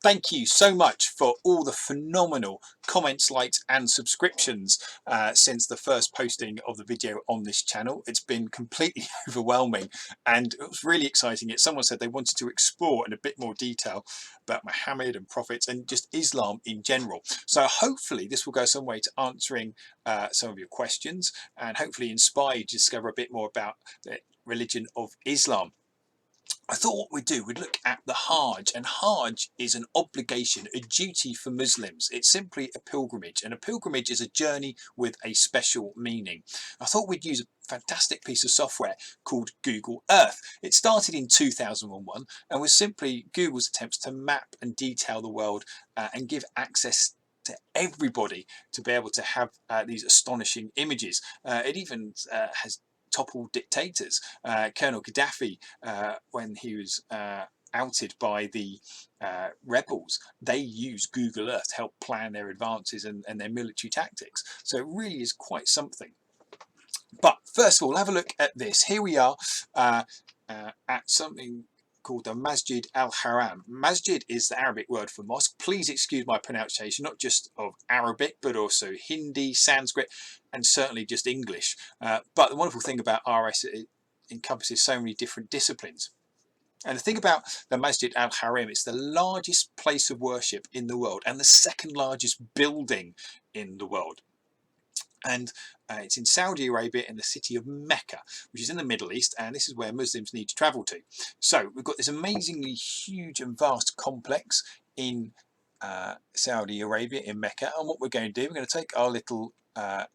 Thank you so much for all the phenomenal comments, likes and subscriptions since the first posting of the video on this channel. It's been completely overwhelming and it was really exciting. Someone said they wanted to explore in a bit more detail about Muhammad and prophets and just Islam in general. So hopefully this will go some way to answering some of your questions and hopefully inspire you to discover a bit more about the religion of Islam. I thought what we'd do, we'd look at the Hajj, and Hajj is an obligation, a duty for Muslims. It's simply a pilgrimage, and a pilgrimage is a journey with a special meaning. I thought we'd use a fantastic piece of software called Google Earth. It started in 2001 and was simply Google's attempts to map and detail the world and give access to everybody to be able to have these astonishing images. It even has toppled dictators. Colonel Gaddafi, when he was outed by the rebels, they used Google Earth to help plan their advances and their military tactics. So it really is quite something. But first of all, have a look at this. Here we are at something called the Masjid al-Haram. Masjid is the Arabic word for mosque. Please excuse my pronunciation, not just of Arabic, but also Hindi, Sanskrit, and certainly just English. But the wonderful thing about RS, it encompasses so many different disciplines. And the thing about the Masjid al-Haram, it's the largest place of worship in the world and the second largest building in the world. And it's in Saudi Arabia in the city of Mecca, which is in the Middle East, and this is where Muslims need to travel to. So we've got this amazingly huge and vast complex in Saudi Arabia, in Mecca, and what we're going to do, we're going to take our little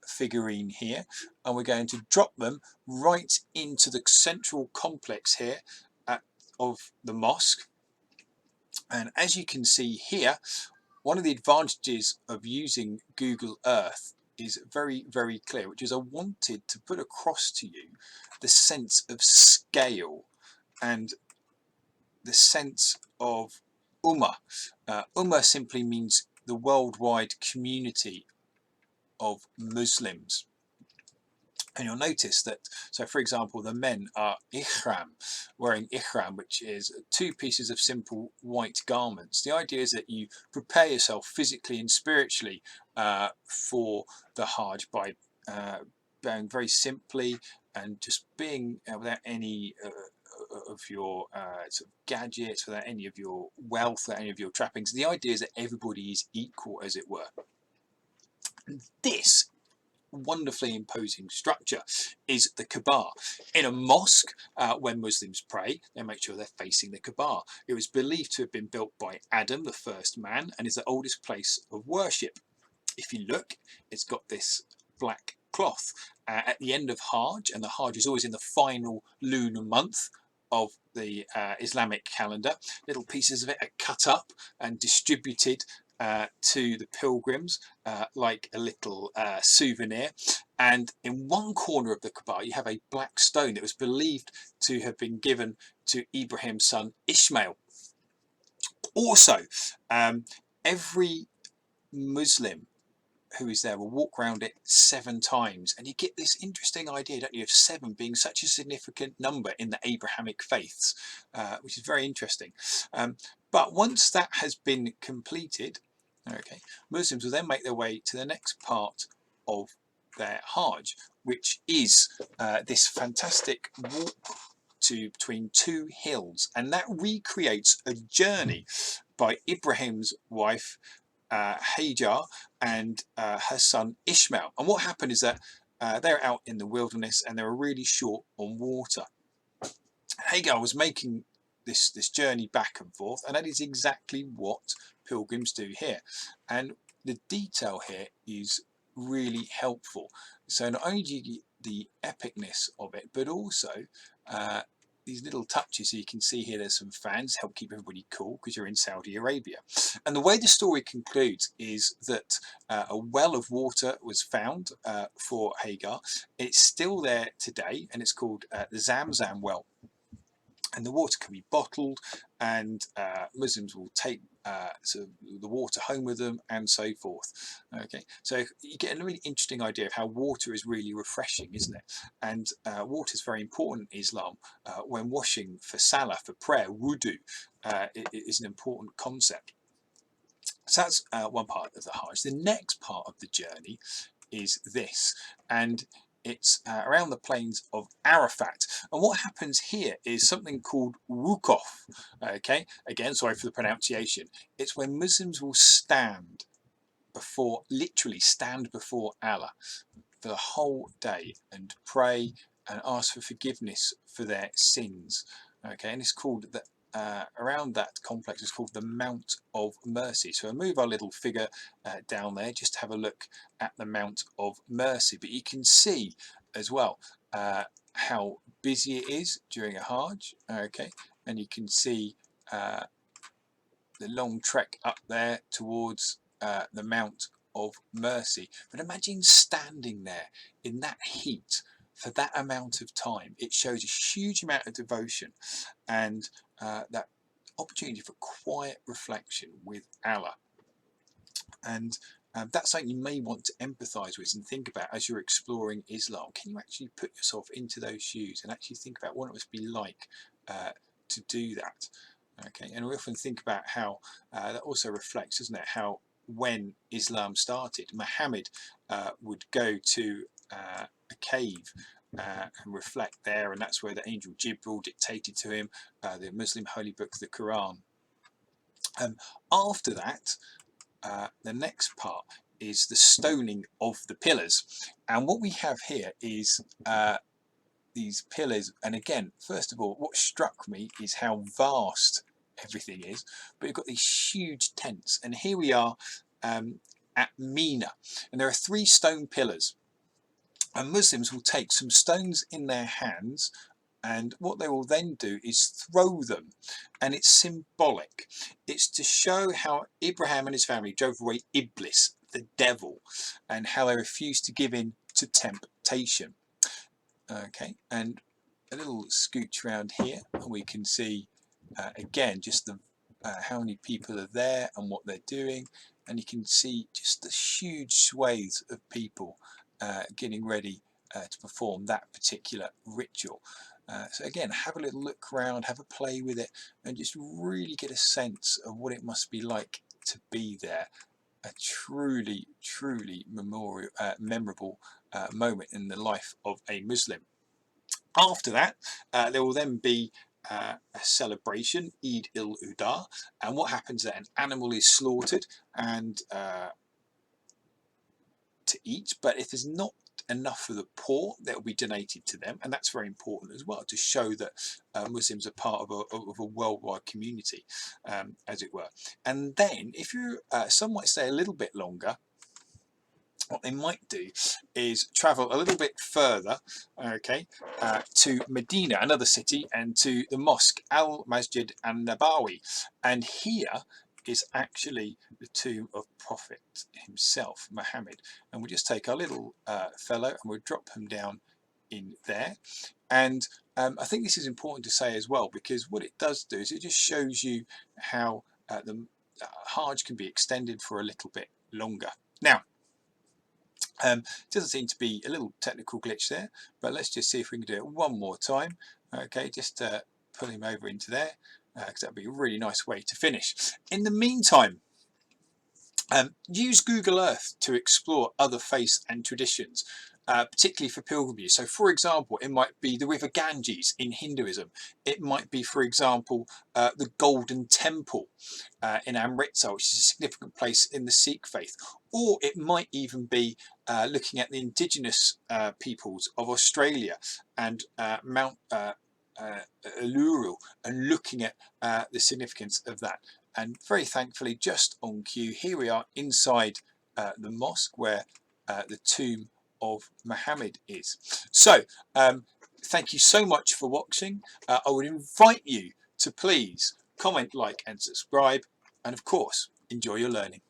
figurine here and we're going to drop them right into the central complex here of the mosque. And as you can see here, one of the advantages of using Google Earth is very, very clear, which is I wanted to put across to you the sense of scale and the sense of Ummah. Ummah simply means the worldwide community of Muslims. And you'll notice that, so for example, the men are ihram, wearing ihram, which is two pieces of simple white garments. The idea is that you prepare yourself physically and spiritually for the Hajj by being very simply and just being without any of your sort of gadgets, without any of your wealth, without any of your trappings. The idea is that everybody is equal, as it were. And this wonderfully imposing structure is the Kaaba. In a mosque, when Muslims pray, they make sure they're facing the Kaaba. It was believed to have been built by Adam, the first man, and is the oldest place of worship. If you look, it's got this black cloth. At the end of Hajj, and the Hajj is always in the final lunar month of the Islamic calendar, little pieces of it are cut up and distributed to the pilgrims like a little souvenir. And in one corner of the Kaaba you have a black stone that was believed to have been given to Ibrahim's son Ishmael. Also, every Muslim who is there will walk around it 7 times, and you get this interesting idea, don't you, of 7 being such a significant number in the Abrahamic faiths, which is very interesting. But once that has been completed, okay, Muslims will then make their way to the next part of their Hajj, which is this fantastic walk between 2 hills, and that recreates a journey by Ibrahim's wife Hajar and her son Ishmael. And what happened is that they're out in the wilderness and they were really short on water. Hagar was making this journey back and forth, and that is exactly what pilgrims do here. And the detail here is really helpful. So not only do you get the epicness of it, but also these little touches. So you can see here there's some fans help keep everybody cool because you're in Saudi Arabia. And the way the story concludes is that a well of water was found for Hagar. It's still there today, and it's called the Zamzam well. And the water can be bottled, and Muslims will take sort of the water home with them, and so forth. Okay, so you get a really interesting idea of how water is really refreshing, isn't it? And water is very important in Islam. When washing for salah, for prayer, wudu, it is an important concept. So that's one part of the Hajj. The next part of the journey is this, and it's around the plains of Arafat. And what happens here is something called wukuf. Okay, again, sorry for the pronunciation. It's when Muslims will stand before, literally stand before Allah for the whole day and pray and ask for forgiveness for their sins. Okay, and it's called the around that complex is called the Mount of Mercy. So I'll move our little figure down there just to have a look at the Mount of Mercy. But you can see as well how busy it is during a Hajj. Okay, and you can see the long trek up there towards the Mount of Mercy. But imagine standing there in that heat for that amount of time. It shows a huge amount of devotion and that opportunity for quiet reflection with Allah. And that's something you may want to empathize with and think about as you're exploring Islam. Can you actually put yourself into those shoes and actually think about what it must be like to do that? Okay, and we often think about how that also reflects, doesn't it, how when Islam started, Muhammad would go to a cave and reflect there, and that's where the angel Jibril dictated to him the Muslim holy book, the Quran. After that, the next part is the stoning of the pillars, and what we have here is these pillars. And again, first of all, what struck me is how vast everything is, but you've got these huge tents, and here we are at Mina, and there are 3 stone pillars, and Muslims will take some stones in their hands, and what they will then do is throw them, and it's symbolic. It's to show how Abraham and his family drove away Iblis, the devil, and how they refused to give in to temptation. Okay, and a little scooch around here, and we can see again just the how many people are there and what they're doing, and you can see just the huge swathes of people getting ready to perform that particular ritual. So again, have a little look around, have a play with it, and just really get a sense of what it must be like to be there. A truly, truly memorable moment in the life of a Muslim. After that, there will then be a celebration, Eid al-Adha, and what happens there? An animal is slaughtered and to eat, but if there's not enough for the poor, that will be donated to them, and that's very important as well to show that Muslims are part of a worldwide community, as it were. And then, if you some might stay a little bit longer, what they might do is travel a little bit further, okay, to Medina, another city, and to the mosque Al Masjid An Nabawi, and here is actually the tomb of Prophet himself, Muhammad. And we'll just take our little fellow and we'll drop him down in there. And I think this is important to say as well, because what it does do is it just shows you how the Hajj can be extended for a little bit longer. Now, doesn't seem to be a little technical glitch there, but let's just see if we can do it one more time. Okay, just pull him over into there, because that'd be a really nice way to finish. In the meantime, use Google Earth to explore other faiths and traditions, particularly for pilgrimage. So, for example, it might be the River Ganges in Hinduism. It might be, for example, the Golden Temple in Amritsar, which is a significant place in the Sikh faith. Or it might even be looking at the indigenous peoples of Australia and Mount Uluru, and looking at the significance of that. And very thankfully, just on cue, here we are inside the mosque where the tomb of Muhammad is. So, thank you so much for watching. I would invite you to please comment, like and subscribe, and of course, enjoy your learning.